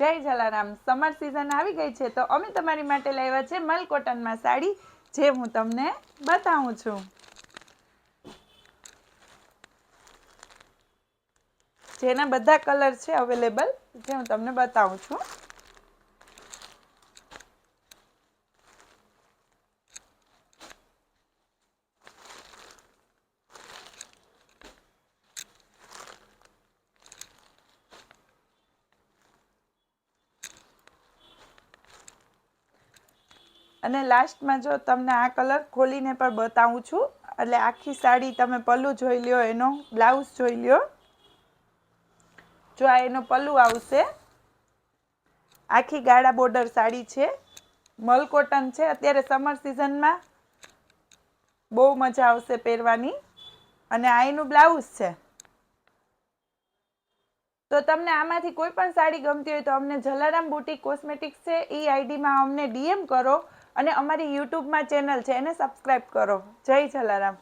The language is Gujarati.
જય જલારામ. સમર સિઝન આવી ગઈ છે તો અમે તમારી માટે લાવ્યા છે મલ કોટનમાં સાડી, જે હું તમને બતાવું છું. જેના બધા કલર છે અવેલેબલ, જે હું તમને બતાવું છું. અને લાસ્ટમાં જો તમને આ કલર ખોલીને પણ બતાવું છું, એટલે આખી સાડી તમે પલ્લું જોઈ લ્યો, એનો બ્લાઉઝ જોઈ લ્યો. જો આ એનો પલ્લું આવશે. આખી ગાળા બોર્ડર સાડી છે, મલ કોટન છે. અત્યારે સમર સિઝનમાં બહુ મજા આવશે પહેરવાની. અને આ એનું બ્લાઉઝ છે. તો તમને આમાંથી કોઈ પણ સાડી ગમતી હોય તો અમને જલારામ બુટીક કોસ્મેટિક્સ છે એ આઈડીમાં અમને ડીએમ કરો, અને અમારી યુટ્યુબમાં ચેનલ છે એને સબસ્ક્રાઈબ કરો. જય જલારામ.